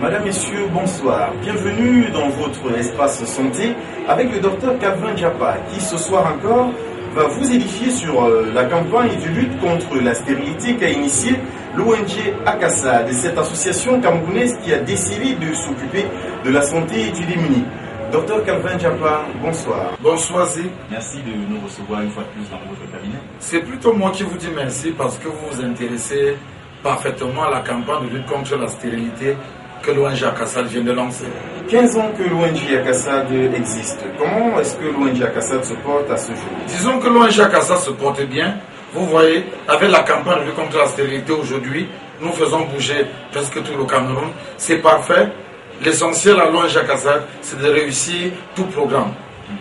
Madame, Messieurs, bonsoir. Bienvenue dans votre espace santé avec le docteur Calvin Diapa qui ce soir encore va vous édifier sur la campagne de lutte contre la stérilité qu'a initiée l'ONG ACASA, de cette association camerounaise qui a décidé de s'occuper de la santé du démuni. Docteur Calvin Diapa, bonsoir. Bonsoir, Zé. Merci de nous recevoir une fois de plus dans votre cabinet. C'est plutôt moi qui vous dis merci parce que vous vous intéressez parfaitement à la campagne de lutte contre la stérilité que l'ONG ACASA vient de lancer. 15 ans que l'ONG ACASA existe. Comment est-ce que l'ONG ACASA se porte à ce jour? Disons que l'ONG ACASA se porte bien. Vous voyez, avec la campagne de lutte contre la stérilité aujourd'hui, nous faisons bouger presque tout le Cameroun. C'est parfait. L'essentiel à l'ONG ACASA, c'est de réussir tout programme.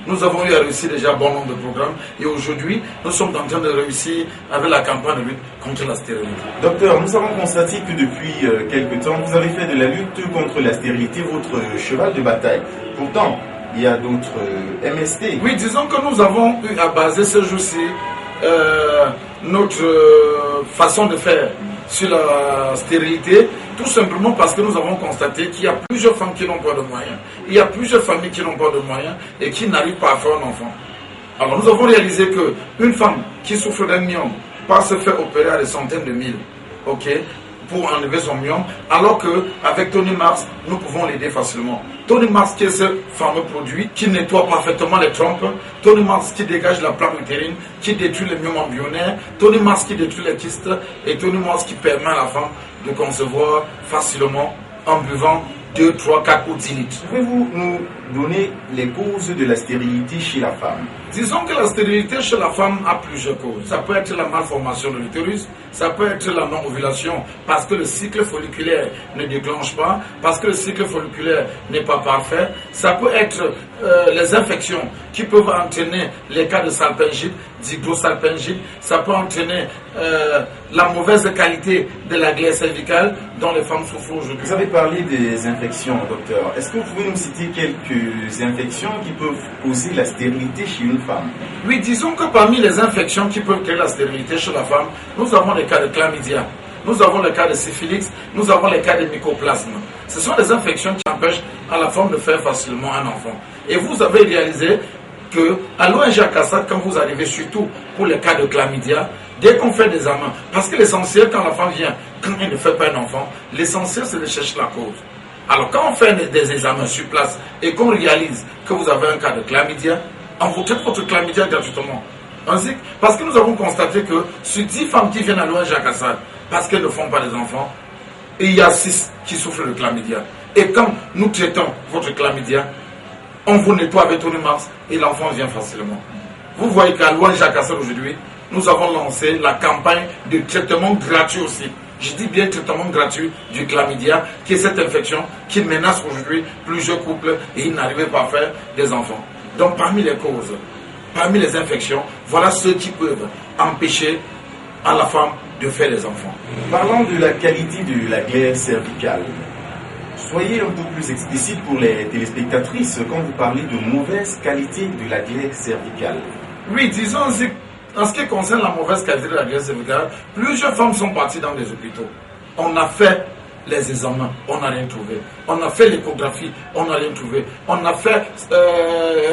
Nous avons eu à réussir déjà un bon nombre de programmes et aujourd'hui, nous sommes en train de réussir avec la campagne de lutte contre la stérilité. Docteur, nous avons constaté que depuis quelque temps, vous avez fait de la lutte contre la stérilité votre cheval de bataille. Pourtant, il y a d'autres MST. Oui, disons que nous avons eu à baser ce jour-ci notre façon de faire sur la stérilité, tout simplement parce que nous avons constaté qu'il y a plusieurs femmes qui n'ont pas de moyens, il y a plusieurs familles qui n'ont pas de moyens et qui n'arrivent pas à faire un enfant. Alors nous avons réalisé qu'une femme qui souffre d'un myome peut se faire opérer à des centaines de mille, pour enlever son myome, alors qu'avec Tony Mars, nous pouvons l'aider facilement. Tony Mars qui est ce fameux produit qui nettoie parfaitement les trompes, Tony Mars qui dégage la plaque utérine, qui détruit les myomes embryonnaires, Tony Mars qui détruit les kystes et Tony Mars qui permet à la femme de concevoir facilement en buvant 2, 3, 4 ou 10 litres. Pouvez-vous nous donner les causes de la stérilité chez la femme? Disons que la stérilité chez la femme a plusieurs causes. Ça peut être la malformation de l'utérus, ça peut être la non-ovulation parce que le cycle folliculaire ne déclenche pas, parce que le cycle folliculaire n'est pas parfait. Ça peut être les infections qui peuvent entraîner les cas de salpingite, d'hydrosalpingite. Ça peut entraîner la mauvaise qualité de la glaire cervicale dont les femmes souffrent aujourd'hui. Vous avez parlé des infections, docteur. Est-ce que vous pouvez nous citer quelques infections qui peuvent causer la stérilité chez une femme? Oui, disons que parmi les infections qui peuvent créer la stérilité chez la femme, nous avons les cas de chlamydia, nous avons les cas de syphilis, nous avons les cas de mycoplasme. Ce sont des infections qui empêchent à la femme de faire facilement un enfant. Et vous avez réalisé qu'à l'ONG ACASA, quand vous arrivez, surtout pour les cas de chlamydia, dès qu'on fait des examens, parce que l'essentiel quand la femme vient, quand elle ne fait pas un enfant, l'essentiel c'est de chercher la cause. Alors quand on fait des examens sur place et qu'on réalise que vous avez un cas de chlamydia, on vous traite votre chlamydia gratuitement. Parce que nous avons constaté que sur 10 femmes qui viennent à l'ONG ACASA parce qu'elles ne font pas des enfants, il y a 6 qui souffrent de chlamydia. Et quand nous traitons votre chlamydia, on vous nettoie avec Tony Mars et l'enfant vient facilement. Vous voyez qu'à l'ONG ACASA aujourd'hui, nous avons lancé la campagne de traitement gratuit aussi. Je dis bien traitement gratuit du chlamydia, qui est cette infection qui menace aujourd'hui plusieurs couples et ils n'arrivent pas à faire des enfants. Donc parmi les causes, parmi les infections, voilà ceux qui peuvent empêcher à la femme de faire des enfants. Parlant de la qualité de la glaire cervicale, soyez un peu plus explicite pour les téléspectatrices quand vous parlez de mauvaise qualité de la glaire cervicale. Oui, disons, en ce qui concerne la mauvaise qualité de la glaire cervicale, plusieurs femmes sont parties dans les hôpitaux. On a fait les examens, on n'a rien trouvé. On a fait l'échographie, on n'a rien trouvé. On a fait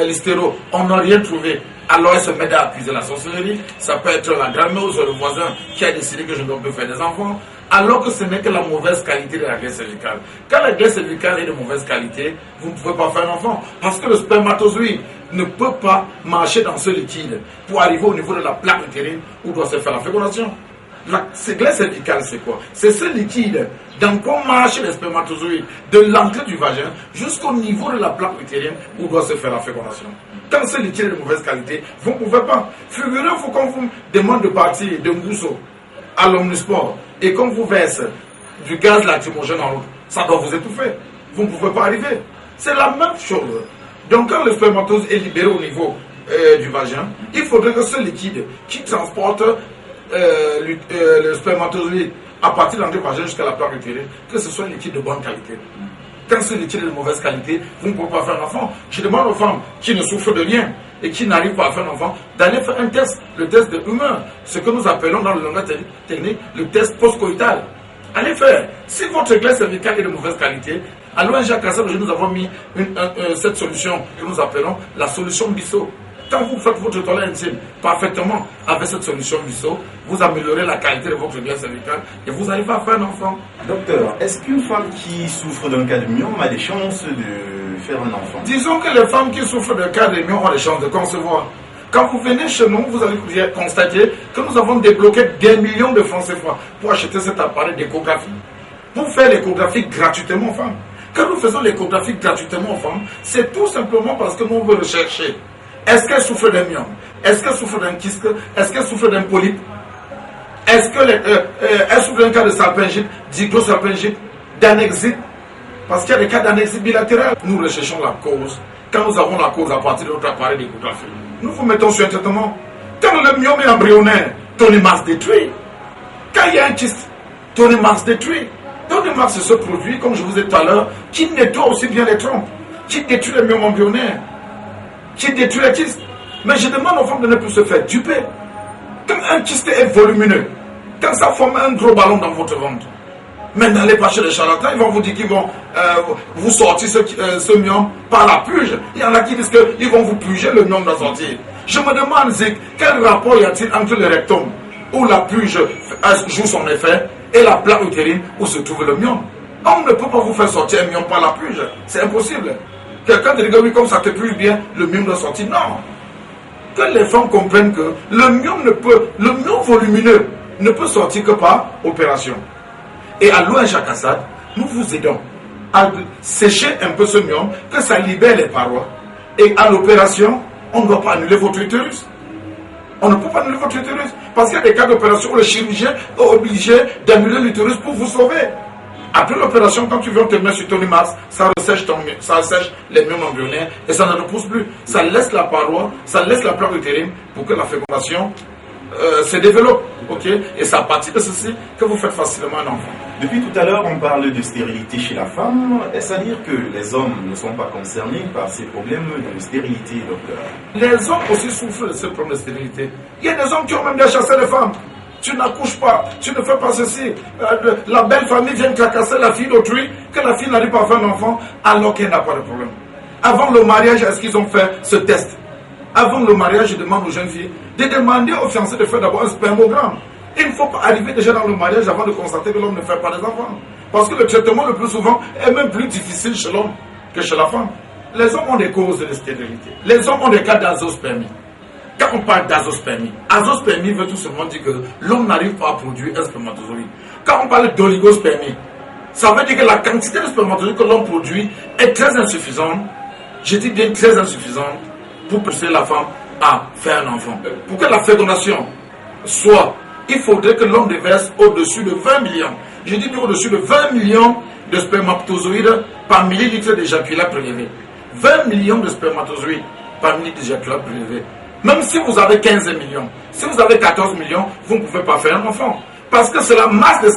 l'hystéro, on n'a rien trouvé. Alors elle se met à accuser la sorcellerie. Ça peut être la grand-mère ou le voisin qui a décidé que je dois plus faire des enfants. Alors que ce n'est que la mauvaise qualité de la glaire cervicale. Quand la glaire cervicale est de mauvaise qualité, vous ne pouvez pas faire un enfant. Parce que le spermatozoïde ne peut pas marcher dans ce liquide pour arriver au niveau de la plaque utérine où doit se faire la fécondation. La glaire cervicale, c'est quoi? C'est ce liquide dans quoi marchent les spermatozoïdes de l'entrée du vagin jusqu'au niveau de la plaque utérine où doit se faire la fécondation. Quand ce liquide est de mauvaise qualité, vous ne pouvez pas. Figurez-vous qu'on vous demande de partir d'un Gousso à l'Omnisport et qu'on vous verse du gaz lacrymogène en route, ça doit vous étouffer. Vous ne pouvez pas arriver. C'est la même chose. Donc quand le spermatozoïde est libéré au niveau du vagin, il faudrait que ce liquide qui transporte le spermatozoïde à partir de l'entrée du vagin jusqu'à la plaque utérine, que ce soit un liquide de bonne qualité. Quand ce liquide est de mauvaise qualité, vous ne pouvez pas faire un enfant. Je demande aux femmes qui ne souffrent de rien et qui n'arrivent pas à faire un enfant d'aller faire un test, le test de humeur, ce que nous appelons dans le langage technique le test postcoïtal. Allez faire. Si votre glace cervicale est de mauvaise qualité, à l'ONG Akassad, nous avons mis cette solution que nous appelons la solution Bissot. Quand vous faites votre toilette intime parfaitement avec cette solution Bissot, vous améliorez la qualité de votre glace cervicale et vous arrivez à faire un enfant. Docteur, est-ce qu'une femme qui souffre d'un cas de myome a des chances de faire un enfant? Disons que les femmes qui souffrent d'un cas de myome ont des chances de concevoir. Quand vous venez chez nous, vous allez constater que nous avons débloqué des millions de francs CFA pour acheter cet appareil d'échographie. Pour faire l'échographie gratuitement aux femmes. Quand nous faisons l'échographie gratuitement aux femmes, c'est tout simplement parce que nous voulons rechercher. Est-ce qu'elle souffre d'un myome? Est-ce qu'elle souffre d'un kyste? Est-ce qu'elle souffre d'un polype? Est-ce qu'elle souffre d'un cas de salpingite, d'hydrosalpingite, d'annexite? Parce qu'il y a des cas d'annexite bilatérale. Nous recherchons la cause. Quand nous avons la cause à partir de notre appareil d'échographie, nous vous mettons sur un traitement. Quand le myome est embryonnaire, Tony Mars détruit. Quand il y a un kyste, Tony Mars détruit. Tony Mars, c'est ce produit, comme je vous ai dit tout à l'heure, qui nettoie aussi bien les trompes, qui détruit les myomes embryonnaires, qui détruit les kystes. Mais je demande aux femmes de ne plus se faire duper. Quand un kyste est volumineux, quand ça forme un gros ballon dans votre ventre, mais n'allez pas chez les charlatans, ils vont vous dire qu'ils vont vous sortir ce myome par la purge. Il y en a qui disent qu'ils vont vous purger le myome de sortir. Je me demande, Zik, quel rapport y a-t-il entre le rectum, où la purge joue son effet, et la plaque utérine où se trouve le myome? On ne peut pas vous faire sortir un myome par la purge. C'est impossible. Quelqu'un te dit que oui, comme ça te purge bien, le myome doit sortir. Non. Que les femmes comprennent que le myome volumineux ne peut sortir que par opération. Et à l'ONG Akassad, nous vous aidons à sécher un peu ce myome, que ça libère les parois. Et à l'opération, on ne doit pas annuler votre utérus. On ne peut pas annuler votre utérus. Parce qu'il y a des cas d'opération où le chirurgien est obligé d'annuler l'utérus pour vous sauver. Après l'opération, quand tu viens te mettre sur Tony Mars, ça ressèche les myomes embryonnaires et ça ne repousse plus. Ça laisse la paroi, ça laisse la plaque utérine pour que la fécondation se développe. Okay? Et c'est à partir de ceci que vous faites facilement un enfant. Depuis tout à l'heure, on parle de stérilité chez la femme. Est-ce à dire que les hommes ne sont pas concernés par ces problèmes de stérilité, docteur? Les hommes aussi souffrent de ce problème de stérilité. Il y a des hommes qui ont même déjà chassé les femmes. Tu n'accouches pas, tu ne fais pas ceci. La belle famille vient tracasser la fille d'autrui, que la fille n'arrive pas à faire un enfant, alors qu'elle n'a pas de problème. Avant le mariage, est-ce qu'ils ont fait ce test? Avant le mariage, je demande aux jeunes filles de demander aux fiancés de faire d'abord un spermogramme. Il ne faut pas arriver déjà dans le mariage avant de constater que l'homme ne fait pas des enfants. Parce que le traitement le plus souvent est même plus difficile chez l'homme que chez la femme. Les hommes ont des causes de stérilité. Les hommes ont des cas d'azospermie. Quand on parle d'azospermie, azospermie veut tout simplement dire que l'homme n'arrive pas à produire un spermatozoïde. Quand on parle d'oligospermie, ça veut dire que la quantité de spermatozoïdes que l'homme produit est très insuffisante. Je dis bien très insuffisante pour pousser la femme à faire un enfant. Pour que la fécondation soit, il faudrait que l'homme déverse au-dessus de 20 millions. Je dis bien au-dessus de 20 millions de spermatozoïdes par millilitre d'éjaculat prélevé. 20 millions de spermatozoïdes par millilitre d'éjaculat prélevé. Même si vous avez 15 millions, si vous avez 14 millions, vous ne pouvez pas faire un enfant. Parce que c'est la masse des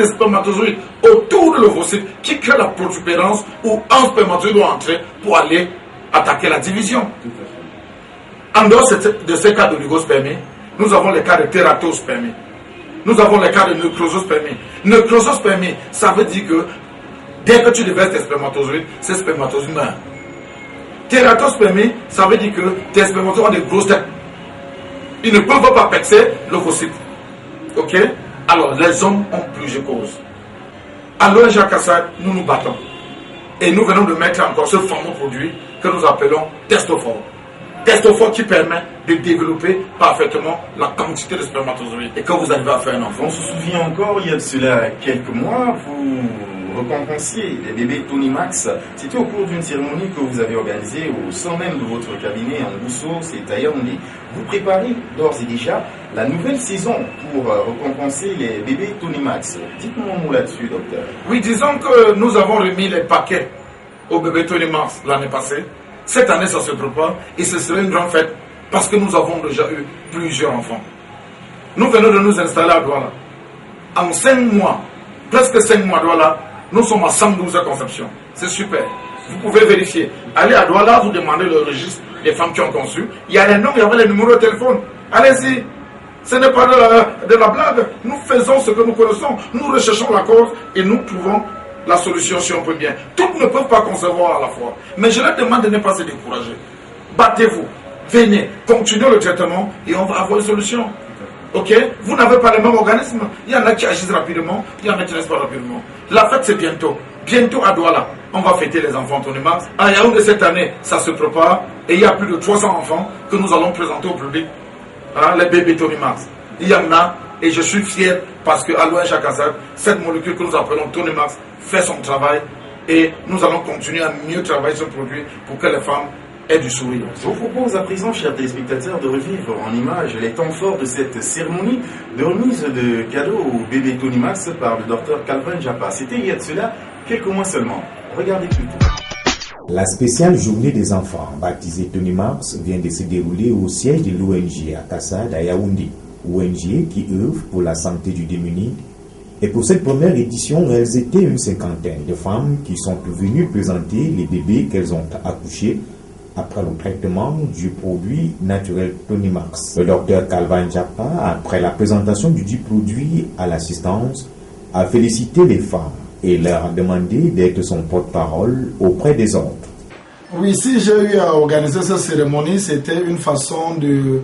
spermatozoïdes autour de l'ovocyte qui crée la protubérance où un spermatozoïde doit entrer pour aller attaquer la division. En dehors de ces cas d'oligospermie, nous avons les cas de tératospermie. Nous avons les cas de nécrosospermie. Nécrosospermie, ça veut dire que dès que tu déverses tes spermatozoïdes, ces spermatozoïdes meurent. Tératospermie, ça veut dire que tes spermatozoïdes ont des grosses têtes. Ils ne peuvent pas percer l'ovocyte. Ok? Alors, les hommes ont plusieurs causes. À l'ONG Akassad, nous nous battons. Et nous venons de mettre encore ce fameux produit que nous appelons Testophore. Testophore qui permet de développer parfaitement la quantité de spermatozoïdes et que vous arrivez à faire un enfant. On se souvient encore, il y a de cela quelques mois, vous récompensiez les bébés Tony Max. C'était au cours d'une cérémonie que vous avez organisée au sein même de votre cabinet en Bousso, c'est à Yaoundé. Vous préparez d'ores et déjà la nouvelle saison pour récompenser les bébés Tony Max. Dites-nous un mot là-dessus, docteur. Oui, disons que nous avons remis les paquets aux bébés Tony Max l'année passée. Cette année, ça se prépare et ce serait une grande fête parce que nous avons déjà eu plusieurs enfants. Nous venons de nous installer à Douala. En 5 mois, presque 5 mois à Douala, nous sommes à 112 conceptions. C'est super. Vous pouvez vérifier. Allez à Douala, vous demandez le registre des femmes qui ont conçu. Il y a les noms, il y avait les numéros de téléphone. Allez-y. Ce n'est pas de la blague. Nous faisons ce que nous connaissons. Nous recherchons la cause et nous trouvons la solution si on peut bien. Toutes ne peuvent pas concevoir à la fois. Mais je leur demande de ne pas se décourager. Battez-vous. Venez. Continuez le traitement et on va avoir une solution. Ok? Vous n'avez pas le même organisme. Il y en a qui agissent rapidement. Il y en a qui n'agissent pas rapidement. La fête, c'est bientôt. Bientôt à Douala. On va fêter les enfants Tony Max. À Yaoundé cette année, ça se prépare. Et il y a plus de 300 enfants que nous allons présenter au public. Les bébés Tony Max. Il y en a, et je suis fier parce qu'à l'ONG Akassad, cette molécule que nous appelons Tony Max fait son travail et nous allons continuer à mieux travailler ce produit pour que les femmes aient du sourire. Je vous propose à présent, chers téléspectateurs, de revivre en images les temps forts de cette cérémonie de remise de cadeaux au bébé Tony Max par le docteur Calvin Japa. C'était il y a de cela quelques mois seulement. Regardez plutôt. La spéciale journée des enfants, baptisée Tony Max, vient de se dérouler au siège de l'ONG Akassad à Yaoundé. ONG qui œuvre pour la santé du démuni. Et pour cette première édition, elles étaient une cinquantaine de femmes qui sont venues présenter les bébés qu'elles ont accouchés après le traitement du produit naturel Tony Max. Le docteur Calvin Japa, après la présentation du dit produit à l'assistance, a félicité les femmes et leur a demandé d'être son porte-parole auprès des autres. Oui, si j'ai eu à organiser cette cérémonie, c'était une façon de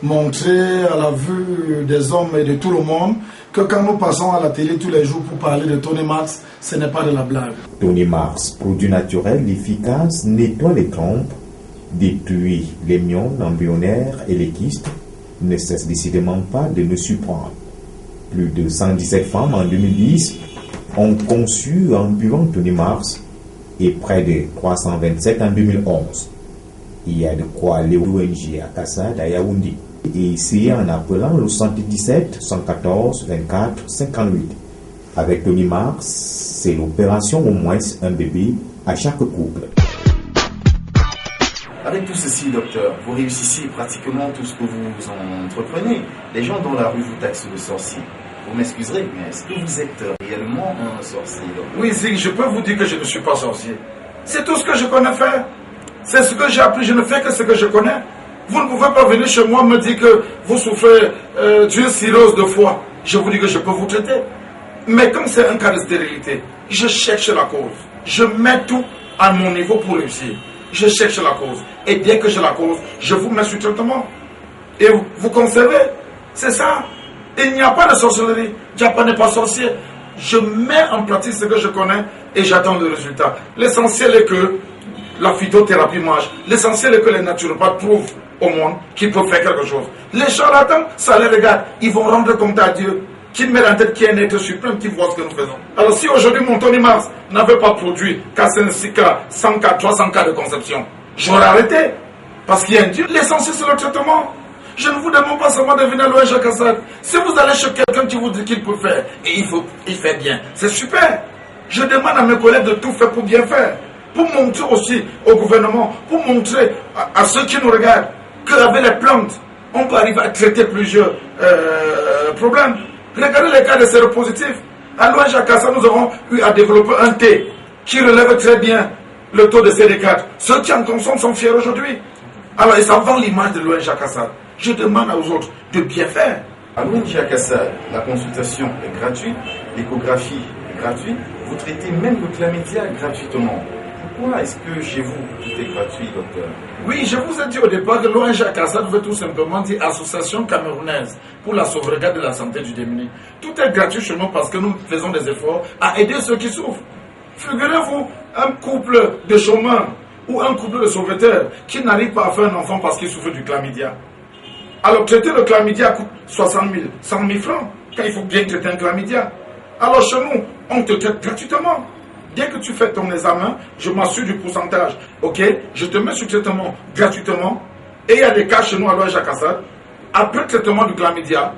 montrer à la vue des hommes et de tout le monde que quand nous passons à la télé tous les jours pour parler de Tony Max, ce n'est pas de la blague. Tony Max, produit naturel efficace, nettoie les trompes, détruit les myomes embryonnaires et les kystes, ne cesse décidément pas de nous surprendre. Plus de 117 femmes en 2010 ont conçu en buvant Tony Max et près de 327 en 2011. Il y a de quoi aller au ONG Akassad à Yaoundé et essayer en appelant le 77 114 24 58. Avec Tony Max, c'est l'opération au moins un bébé à chaque couple. Avec tout ceci, docteur, vous réussissez pratiquement tout ce que vous entreprenez. Les gens dans la rue vous taxent de sorcier. Vous m'excuserez, mais est-ce que vous êtes réellement un sorcier, docteur? Oui, Zig, je peux vous dire que je ne suis pas sorcier. C'est tout ce que je connais faire. C'est ce que j'ai appris. Je ne fais que ce que je connais. Vous ne pouvez pas venir chez moi me dire que vous souffrez d'une cirrhose de foie. Je vous dis que je peux vous traiter. Mais comme c'est un cas de stérilité, je cherche la cause. Je mets tout à mon niveau pour réussir. Je cherche la cause. Et dès que j'ai la cause, je vous mets sur traitement. Et vous conservez. C'est ça. Il n'y a pas de sorcellerie. Japa n'est pas sorcier. Je mets en pratique ce que je connais et j'attends le résultat. L'essentiel est que la phytothérapie marche. L'essentiel est que les naturopathes prouvent au monde qu'ils peuvent faire quelque chose. Les charlatans, ça les regarde. Ils vont rendre compte à Dieu qu'il met en tête qu'il y a un être suprême qui voit ce que nous faisons. Alors si aujourd'hui mon Tony Max n'avait pas produit qu'à 6 cas, 100 cas, 300 cas de conception, j'aurais arrêté. Parce qu'il y a un Dieu. L'essentiel c'est le traitement. Je ne vous demande pas seulement de venir à l'ONG Akassad. Si vous allez chez quelqu'un qui vous dit qu'il peut faire, et il fait bien, c'est super. Je demande à mes collègues de tout faire pour bien faire. Pour montrer aussi au gouvernement, pour montrer à ceux qui nous regardent, qu'avec les plantes, on peut arriver à traiter plusieurs problèmes. Regardez les cas de séropositifs. À l'ONG Akassad, nous avons eu à développer un thé qui relève très bien le taux de CD4. Ceux qui en consomment sont fiers aujourd'hui. Alors, et ça vend l'image de l'ONG Akassad. Je demande aux autres de bien faire. À l'ONG Akassad, la consultation est gratuite, l'échographie est gratuite, vous traitez même le chlamydia gratuitement. Pourquoi est-ce que chez vous tout est gratuit, docteur? Oui, je vous ai dit au départ que l'ONG Akassad veut tout simplement dire Association camerounaise pour la sauvegarde de la santé du démuni. Tout est gratuit chez nous parce que nous faisons des efforts à aider ceux qui souffrent. Figurez-vous, un couple de chômeurs ou un couple de sauveteurs qui n'arrive pas à faire un enfant parce qu'il souffre du chlamydia. Alors traiter le chlamydia coûte 60 000, 100 000 francs quand il faut bien traiter un chlamydia. Alors chez nous, on te traite gratuitement. Dès que tu fais ton examen, je m'assure du pourcentage. Ok, je te mets sur traitement gratuitement. Et il y a des cas chez nous à l'ONG Akassad. Après le traitement du chlamydia,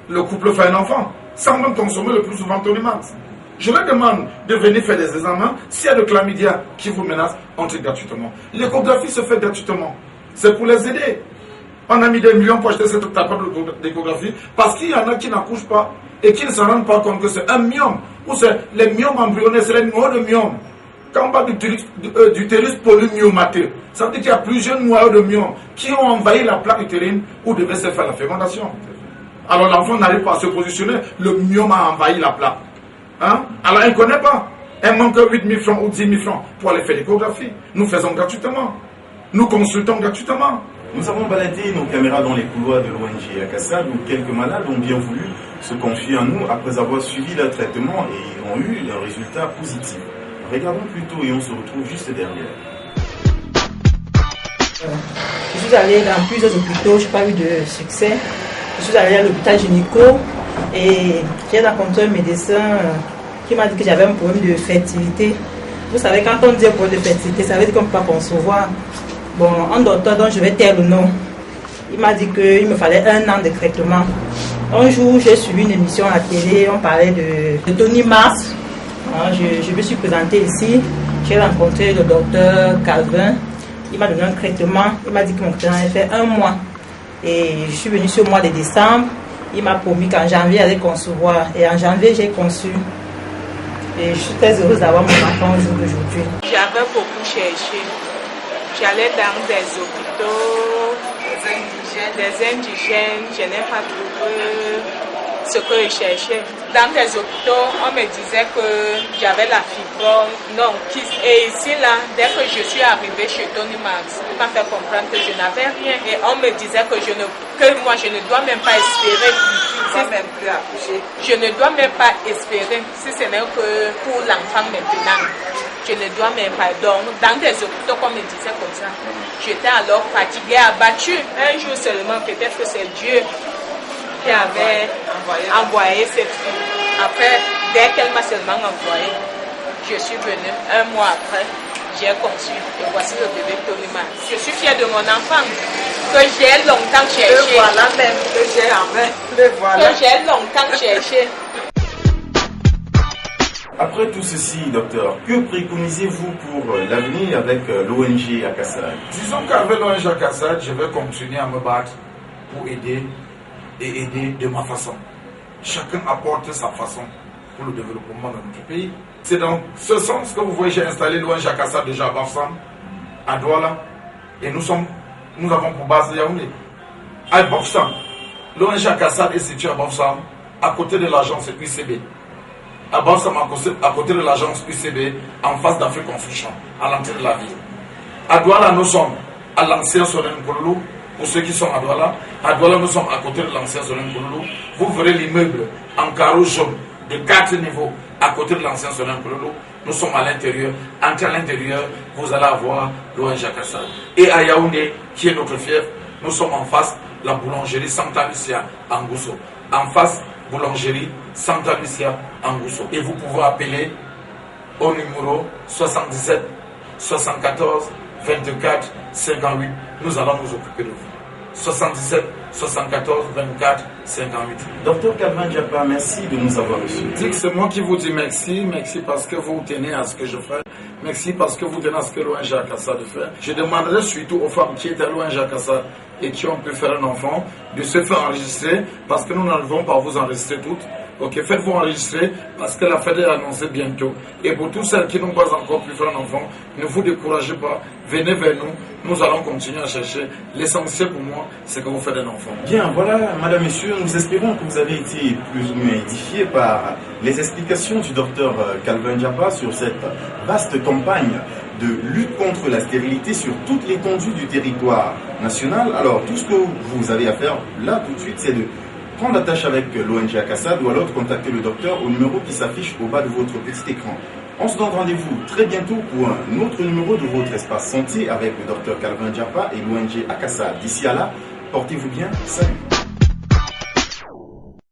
le couple fait un enfant, sans même consommer le plus souvent Tony Max. Je leur demande de venir faire des examens. S'il y a de chlamydia qui vous menace, on traite gratuitement. L'échographie se fait gratuitement. C'est pour les aider. On a mis des millions pour acheter cette table d'échographie parce qu'il y en a qui n'accouchent pas et qui ne se rendent pas compte que c'est un myome ou c'est les myomes embryonnaires, c'est les noyaux de myome. Quand on parle d'utérus polymyomateux, ça veut dire qu'il y a plusieurs noyaux de myome qui ont envahi la plaque utérine où devait se faire la fécondation. Alors l'enfant n'arrive pas à se positionner, le myome a envahi la plaque. Hein? Alors elle ne connaît pas. Elle manque 8 000 francs ou 10 000 francs pour aller faire l'échographie. Nous faisons gratuitement. Nous consultons gratuitement. Nous avons baladé nos caméras dans les couloirs de l'ONG Akassad où quelques malades ont bien voulu se confier à nous après avoir suivi leur traitement et ont eu un résultat positif. Regardons plutôt et on se retrouve juste derrière. Je suis allée dans plusieurs hôpitaux, je n'ai pas eu de succès. Je suis allée à l'hôpital gynéco et j'ai rencontré un médecin qui m'a dit que j'avais un problème de fertilité. Vous savez, quand on dit un problème de fertilité, ça veut dire qu'on ne peut pas concevoir. Bon, un docteur dont je vais taire le nom, il m'a dit qu'il me fallait 1 an de traitement. Un jour, j'ai suivi une émission à la télé, on parlait de Tony Mars. Je me suis présentée ici, j'ai rencontré le docteur Calvin. Il m'a donné un traitement, il m'a dit que mon traitement allait faire 1 mois. Et je suis venue ce mois de décembre, il m'a promis qu'en janvier, j'allais concevoir. Et en janvier, j'ai conçu. Et je suis très heureuse d'avoir mon enfant au jour d'aujourd'hui. J'avais beaucoup cherché. J'allais dans des hôpitaux, des indigènes, je n'ai pas trouvé ce que je cherchais. Dans des hôpitaux, on me disait que j'avais la fibrome, non, et ici, là, dès que je suis arrivée chez Tony Max, il m'a fait comprendre que je n'avais rien. Et on me disait que moi, je ne dois même pas espérer. Je ne dois même pas espérer, si ce n'est que pour l'enfant maintenant. Je ne dois même pas. Donc, dans des hôpitaux, comme me disait comme ça, j'étais alors fatiguée, abattue. Un jour seulement, peut-être que c'est Dieu qui avait envoyé cette fille. Après, dès qu'elle m'a seulement envoyé, je suis venue. 1 mois après, j'ai conçu. Et voici le bébé Tolima. Je suis fière de mon enfant, que j'ai longtemps cherché. Le voilà même, que j'ai en main. Le voilà. Que j'ai longtemps cherché. Après tout ceci, docteur, que préconisez-vous pour l'avenir avec l'ONG Akassad? Disons qu'avec l'ONG Akassad, je vais continuer à me battre pour aider et aider de ma façon. Chacun apporte sa façon pour le développement de notre pays. C'est dans ce sens que vous voyez, j'ai installé l'ONG Akassad déjà à Bafoussam, à Douala, et nous avons pour base Yaoundé. À Bafoussam, l'ONG Akassad est située à Bafoussam, à côté de l'agence UCB. À Bafoussam, à côté de l'agence UCB, en face d'Afrique Construction, à l'entrée de la ville. À Douala, nous sommes à l'ancien Solen Kouloulou. Pour ceux qui sont à Douala, nous sommes à côté de l'ancien Solen Kouloulou. Vous verrez l'immeuble en carreau jaune de 4 niveaux à côté de l'ancien Solen Kouloulou. Nous sommes à l'intérieur. Entre à l'intérieur, vous allez avoir l'ONG Akassad. Et à Yaoundé, qui est notre fief, nous sommes en face la boulangerie Santa Lucia en Gousso. En face, boulangerie Santa Lucia en Gousso. Et vous pouvez appeler au numéro 77 74 24 58. Nous allons nous occuper de vous. 77 74 24 58. Docteur Calvin Diapa, merci de nous avoir reçus. C'est moi qui vous dis merci. Merci parce que vous tenez à ce que je fais. Merci parce que vous tenez à ce que l'ONG Akassad fait. Je demanderai surtout aux femmes qui étaient à l'ONG Akassad et qui ont pu faire un enfant de se faire enregistrer parce que nous n'arrivons pas à vous enregistrer toutes. Ok, faites-vous enregistrer parce que la fête est annoncée bientôt. Et pour tous celles qui n'ont pas encore pu faire un enfant, ne vous découragez pas, venez vers nous, nous allons continuer à chercher. L'essentiel pour moi, c'est que vous faites un enfant. Bien, voilà, madame, messieurs, nous espérons que vous avez été plus ou moins édifiés par les explications du docteur Calvin Diapa sur cette vaste campagne de lutte contre la stérilité sur toute l'étendue du territoire national. Alors, tout ce que vous avez à faire là tout de suite, c'est de prendre attache avec l'ONG Akassad ou alors de contacter le docteur au numéro qui s'affiche au bas de votre petit écran. On se donne rendez-vous très bientôt pour un autre numéro de votre espace santé avec le docteur Calvin Diapa et l'ONG Akassad. D'ici à là, portez-vous bien. Salut.